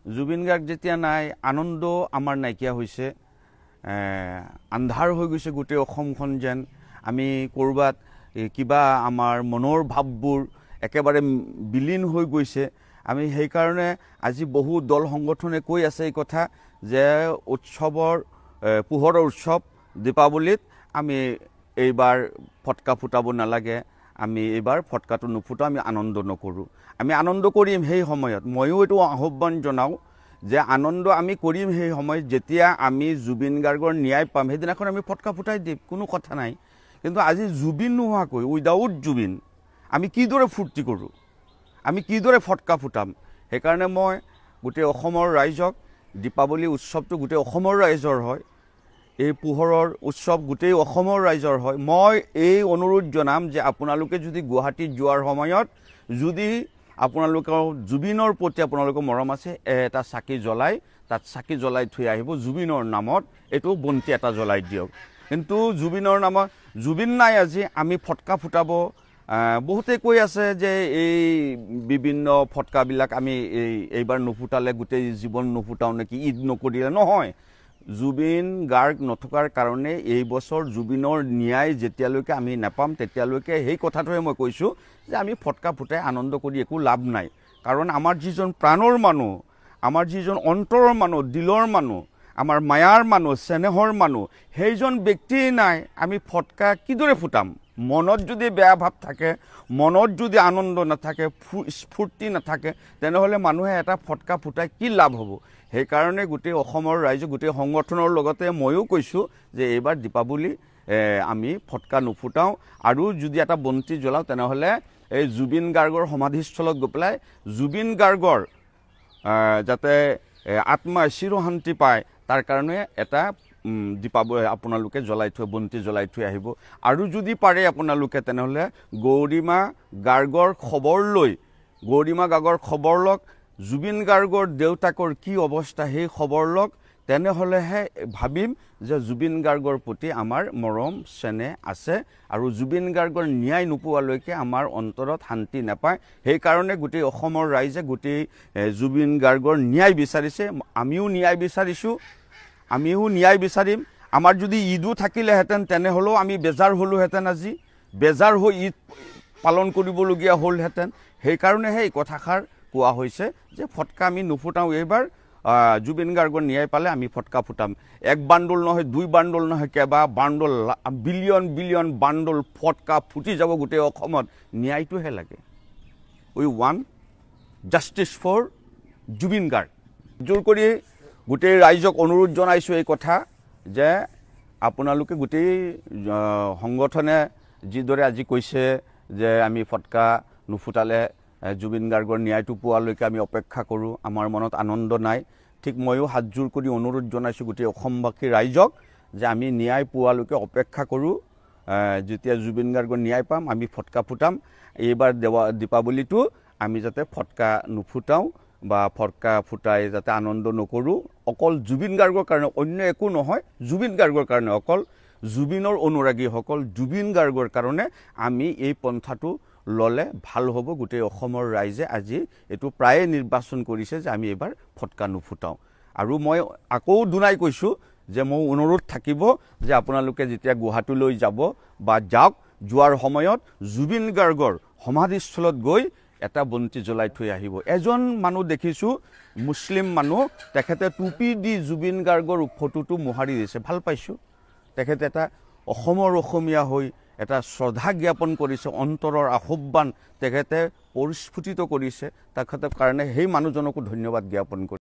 জুবিন গাৰ্গ যেতিয়া নাই আনন্দ আমাৰ নাইকিয়া হৈছে আন্ধাৰ হৈ গৈছে গোটেই অসমখন যেন আমি কৰবাত কিবা আমাৰ মনৰ ভাৱবোৰ একেবাৰে বিলীন হৈ গৈছে আমি সেই কাৰণে আজি বহু দল সংগঠনে কৈ আছে এই কথা যে উৎসৱৰ পোহৰৰ উৎসৱ দীপাৱলীত আমি এইবাৰ ফটকা ফুটাব নালাগে আমি এইবাৰ ফটকাটো নুফুটাও আমি আনন্দ নকৰোঁ আমি আনন্দ কৰিম সেই সময়ত ময়ো এইটো আহ্বান জনাওঁ যে আনন্দ আমি কৰিম সেই সময়ত যেতিয়া আমি জুবিন গাৰ্গৰ ন্যায় পাম সেইদিনাখন আমি ফটকা ফুটাই দিম কোনো কথা নাই কিন্তু আজি জুবিন নোহোৱাকৈ উইদাউট জুবিন আমি কিদৰে ফূৰ্তি কৰোঁ আমি কিদৰে ফটকা ফুটাম সেইকাৰণে মই গোটেই অসমৰ ৰাইজক দীপাৱলী উৎসৱটো গোটেই অসমৰ ৰাইজৰ হয় এই পোহৰৰ উৎসৱ গোটেই অসমৰ ৰাইজৰ হয় মই এই অনুৰোধ জনাম যে আপোনালোকে যদি গুৱাহাটীত যোৱাৰ সময়ত যদি আপোনালোকৰ জুবিনৰ প্ৰতি আপোনালোকৰ মৰম আছে এটা চাকি জ্বলাই তাত চাকি জ্বলাই থৈ আহিব জুবিনৰ নামত এইটো বন্তি এটা জ্বলাই দিয়ক কিন্তু জুবিনৰ নামত জুবিন নাই আজি আমি ফটকা ফুটাব বহুতে কৈ আছে যে এই বিভিন্ন ফটকাবিলাক আমি এইবাৰ নুফুটালে গোটেই জীৱন নুফুটাও নেকি ঈদ নকৰিলে নহয় জুবিন গাৰ্গ নথকাৰ কাৰণে এই বছৰ জুবিনৰ ন্যায় যেতিয়ালৈকে আমি নাপাম তেতিয়ালৈকে সেই কথাটোৱে মই কৈছোঁ যে আমি ফটকা ফুটাই আনন্দ কৰি একো লাভ নাই কাৰণ আমাৰ যিজন প্ৰাণৰ মানুহ আমাৰ যিজন অন্তৰৰ মানুহ দিলৰ মানুহ আমাৰ মায়াৰ মানুহ চেনেহৰ মানুহ সেইজন ব্যক্তি নাই আমি ফটকা কিদৰে ফুটাম মনত যদি বেয়া ভাৱ থাকে মনত যদি আনন্দ নাথাকে স্ফূৰ্তি নাথাকে তেনেহ'লে মানুহে এটা ফটকা ফুটাই কি লাভ হ'ব সেইকাৰণে গোটেই অসমৰ ৰাইজ গোটেই সংগঠনৰ লগতে ময়ো কৈছোঁ যে এইবাৰ দীপাৱলী আমি ফটকা নুফুটাওঁ আৰু যদি এটা বন্তি জ্বলাওঁ তেনেহ'লে এই জুবিন গাৰ্গৰ সমাধিস্থলত গৈ পেলাই জুবিন গাৰ্গৰ যাতে আত্মা চিৰশান্তি পায় তাৰ কাৰণে এটা দীপাৱলী আপোনালোকে জ্বলাই থৈ বন্তি জ্বলাই থৈ আহিব আৰু যদি পাৰে আপোনালোকে তেনেহ'লে গৌৰীমা গাৰ্গৰ খবৰ লওক জুবিন গাৰ্গৰ দেউতাকৰ কি অৱস্থা সেই খবৰ লওক তেনেহ'লেহে ভাবিম যে জুবিন গাৰ্গৰ প্ৰতি আমাৰ মৰম চেনেহ আছে আৰু জুবিন গাৰ্গৰ ন্যায় নোপোৱালৈকে আমাৰ অন্তৰত শান্তি নাপায় সেইকাৰণে গোটেই অসমৰ ৰাইজে গোটেই জুবিন গাৰ্গৰ ন্যায় বিচাৰিছে আমিও ন্যায় বিচাৰিম আমাৰ যদি ঈদো থাকিলেহেঁতেন তেনেহ'লেও আমি বেজাৰ হ'লোহেঁতেন আজি বেজাৰ হৈ ঈদ পালন কৰিবলগীয়া হ'লহেঁতেন সেইকাৰণেহে এই কথাষাৰ কোৱা হৈছে যে ফটকা আমি নুফুটাওঁ এইবাৰ জুবিন গাৰ্গৰ ন্যায় পালে আমি ফটকা ফুটাম এক বাণ্ডল নহয় দুই বাণ্ডল নহয় কেইবা বাণ্ডল বিলিয়ন বাণ্ডল ফটকা ফুটি যাব গোটেই অসমত ন্যায়টোহে লাগে we want justice for Zubeen Garg জোৰ কৰি গোটেই ৰাইজক অনুৰোধ জনাইছোঁ এই কথা যে আপোনালোকে গোটেই সংগঠনে যিদৰে আজি কৈছে যে আমি ফটকা নুফুটালে জুবিন গাৰ্গৰ ন্যায়টো পোৱালৈকে আমি অপেক্ষা কৰোঁ আমাৰ মনত আনন্দ নাই ঠিক ময়ো হাতজোৰ কৰি অনুৰোধ জনাইছোঁ গোটেই অসমবাসী ৰাইজক যে আমি ন্যায় পোৱালৈকে অপেক্ষা কৰোঁ যেতিয়া জুবিন গাৰ্গৰ ন্যায় পাম আমি ফটকা ফুটাম এইবাৰ দীপাৱলীটো আমি যাতে ফটকা নুফুটাওঁ বা ফটকা ফুটাই যাতে আনন্দ নকৰোঁ অকল জুবিন গাৰ্গৰ কাৰণে অন্য একো নহয় জুবিন গাৰ্গৰ কাৰণে অকল জুবিনৰ অনুৰাগীসকল জুবিন গাৰ্গৰ কাৰণে আমি এই পন্থাটো ল'লে ভাল হ'ব গোটেই অসমৰ ৰাইজে আজি এইটো প্ৰায়ে নিৰ্বাচন কৰিছে যে আমি এইবাৰ ফটকা নুফুটাওঁ আৰু মই আকৌ দুনাই কৈছোঁ যে মোৰ অনুৰোধ থাকিব যে আপোনালোকে যেতিয়া গুৱাহাটীলৈ যাব বা যাওক যোৱাৰ সময়ত জুবিন গাৰ্গৰ সমাধিস্থলত গৈ এটা বন্তি জ্বলাই থৈ আহিব এজন মানুহ দেখিছোঁ মুছলিম মানুহ তেখেতে টুপি দি জুবিন গাৰ্গৰ ফটোটো মোহাৰি দিছে ভাল পাইছোঁ তেখেতে এটা অসমৰ অসমীয়া হৈ এটা শ্ৰদ্ধা জ্ঞাপন কৰিছে অন্তৰৰ আহ্বান তেখেতে পৰিস্ফুটিত কৰিছে তেখেতৰ কাৰণে সেই মানুহজনকো ধন্যবাদ জ্ঞাপন কৰি